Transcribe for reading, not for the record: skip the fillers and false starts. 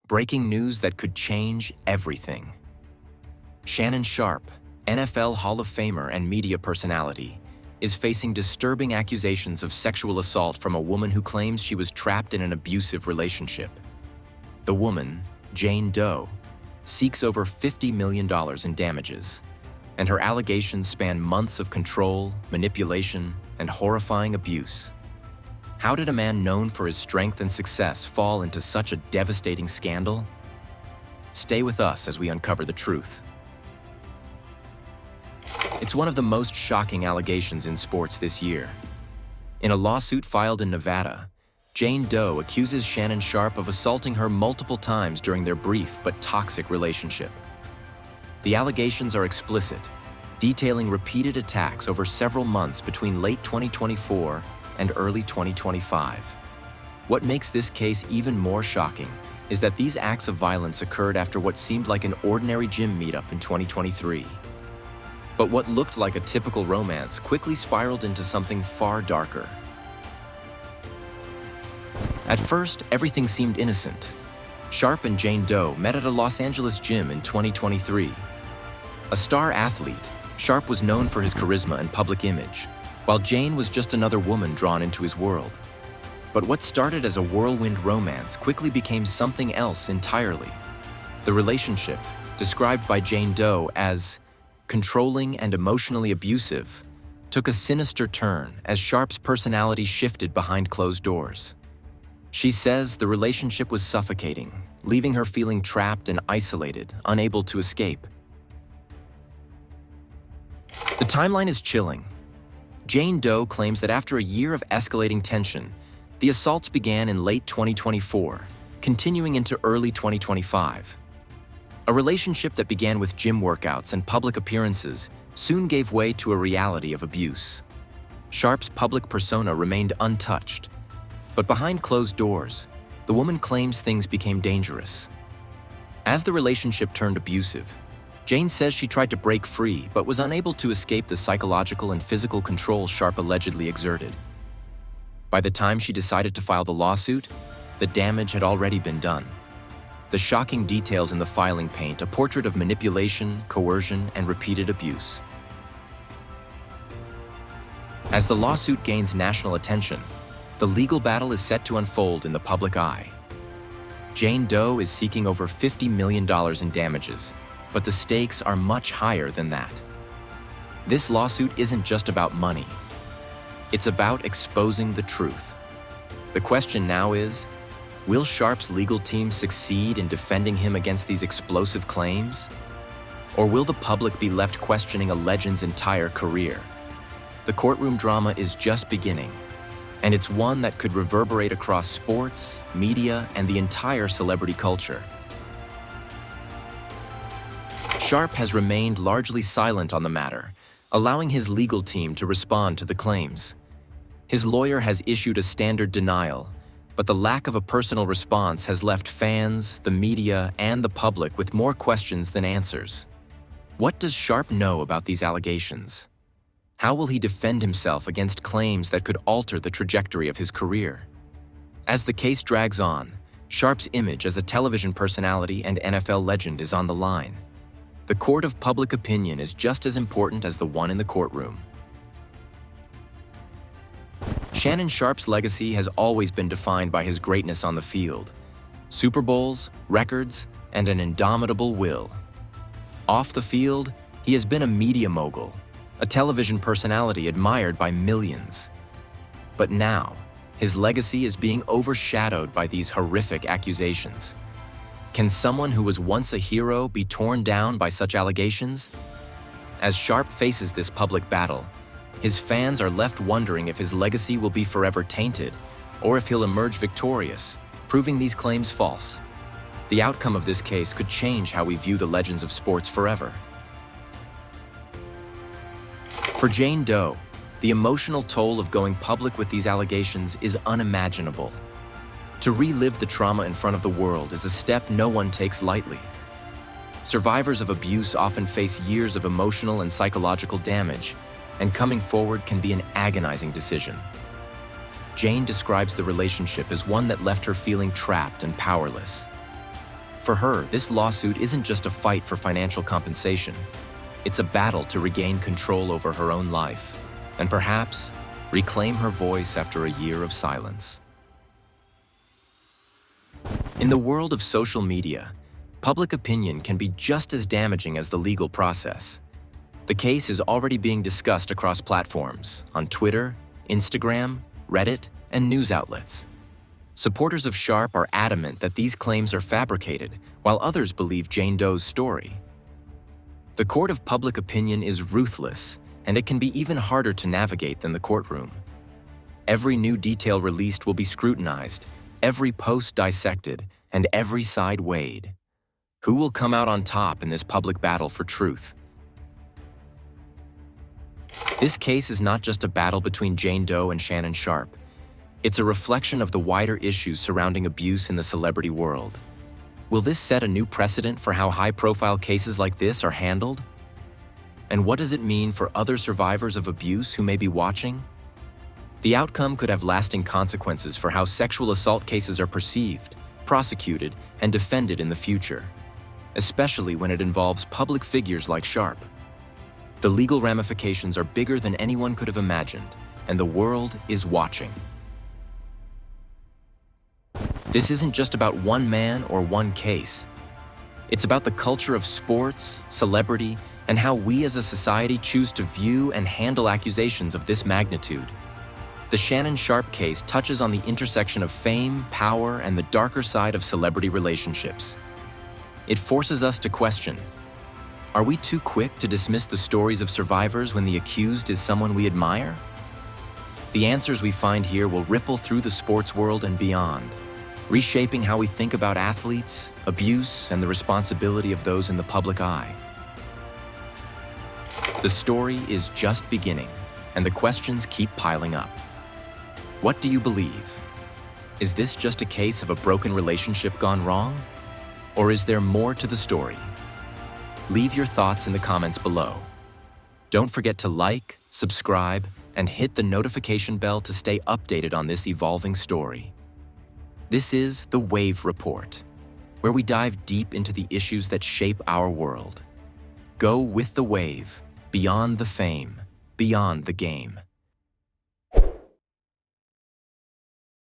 Breaking news that could change everything. Shannon Sharpe, NFL Hall of Famer and media personality, is facing disturbing accusations of sexual assault from a woman who claims she was trapped in an abusive relationship. The woman, Jane Doe, seeks over $50 million in damages, and her allegations span months of control, manipulation, and horrifying abuse. How did a man known for his strength and success fall into such a devastating scandal? Stay with us as we uncover the truth. It's one of the most shocking allegations in sports this year. In a lawsuit filed in Nevada, Jane Doe accuses Shannon Sharpe of assaulting her multiple times during their brief but toxic relationship. The allegations are explicit, detailing repeated attacks over several months between late 2024 and early 2025. What makes this case even more shocking is that these acts of violence occurred after what seemed like an ordinary gym meetup in 2023. But what looked like a typical romance quickly spiraled into something far darker. At first, everything seemed innocent. Sharpe and Jane Doe met at a Los Angeles gym in 2023. A star athlete, Sharpe was known for his charisma and public image, while Jane was just another woman drawn into his world. But what started as a whirlwind romance quickly became something else entirely. The relationship, described by Jane Doe as controlling and emotionally abusive, took a sinister turn as Sharpe's personality shifted behind closed doors. She says the relationship was suffocating, leaving her feeling trapped and isolated, unable to escape. The timeline is chilling. Jane Doe claims that after a year of escalating tension, the assaults began in late 2024, continuing into early 2025. A relationship that began with gym workouts and public appearances soon gave way to a reality of abuse. Sharpe's public persona remained untouched, but behind closed doors, the woman claims things became dangerous. As the relationship turned abusive, Jane says she tried to break free but was unable to escape the psychological and physical control Sharpe allegedly exerted. By the time she decided to file the lawsuit, the damage had already been done. The shocking details in the filing paint a portrait of manipulation, coercion, and repeated abuse. As the lawsuit gains national attention, the legal battle is set to unfold in the public eye. Jane Doe is seeking over $50 million in damages, but the stakes are much higher than that. This lawsuit isn't just about money. It's about exposing the truth. The question now is, will Sharpe's legal team succeed in defending him against these explosive claims? Or will the public be left questioning a legend's entire career? The courtroom drama is just beginning, and it's one that could reverberate across sports, media, and the entire celebrity culture. Sharpe has remained largely silent on the matter, allowing his legal team to respond to the claims. His lawyer has issued a standard denial, but the lack of a personal response has left fans, the media, and the public with more questions than answers. What does Sharpe know about these allegations? How will he defend himself against claims that could alter the trajectory of his career? As the case drags on, Sharpe's image as a television personality and NFL legend is on the line. The court of public opinion is just as important as the one in the courtroom. Shannon Sharpe's legacy has always been defined by his greatness on the field. Super Bowls, records, and an indomitable will. Off the field, he has been a media mogul, a television personality admired by millions. But now, his legacy is being overshadowed by these horrific accusations. Can someone who was once a hero be torn down by such allegations? As Sharpe faces this public battle, his fans are left wondering if his legacy will be forever tainted or if he'll emerge victorious, proving these claims false. The outcome of this case could change how we view the legends of sports forever. For Jane Doe, the emotional toll of going public with these allegations is unimaginable. To relive the trauma in front of the world is a step no one takes lightly. Survivors of abuse often face years of emotional and psychological damage, and coming forward can be an agonizing decision. Jane describes the relationship as one that left her feeling trapped and powerless. For her, this lawsuit isn't just a fight for financial compensation. It's a battle to regain control over her own life and perhaps reclaim her voice after a year of silence. In the world of social media, public opinion can be just as damaging as the legal process. The case is already being discussed across platforms, on Twitter, Instagram, Reddit, and news outlets. Supporters of Sharpe are adamant that these claims are fabricated, while others believe Jane Doe's story. The court of public opinion is ruthless, and it can be even harder to navigate than the courtroom. Every new detail released will be scrutinized, every post dissected, and every side weighed. Who will come out on top in this public battle for truth? This case is not just a battle between Jane Doe and Shannon Sharpe. It's a reflection of the wider issues surrounding abuse in the celebrity world. Will this set a new precedent for how high-profile cases like this are handled? And what does it mean for other survivors of abuse who may be watching? The outcome could have lasting consequences for how sexual assault cases are perceived, prosecuted, and defended in the future, especially when it involves public figures like Sharpe. The legal ramifications are bigger than anyone could have imagined, and the world is watching. This isn't just about one man or one case. It's about the culture of sports, celebrity, and how we as a society choose to view and handle accusations of this magnitude. The Shannon Sharpe case touches on the intersection of fame, power, and the darker side of celebrity relationships. It forces us to question, are we too quick to dismiss the stories of survivors when the accused is someone we admire? The answers we find here will ripple through the sports world and beyond, reshaping how we think about athletes, abuse, and the responsibility of those in the public eye. The story is just beginning, and the questions keep piling up. What do you believe? Is this just a case of a broken relationship gone wrong? Or is there more to the story? Leave your thoughts in the comments below. Don't forget to like, subscribe, and hit the notification bell to stay updated on this evolving story. This is The Wave Report, where we dive deep into the issues that shape our world. Go with the wave, beyond the fame, beyond the game.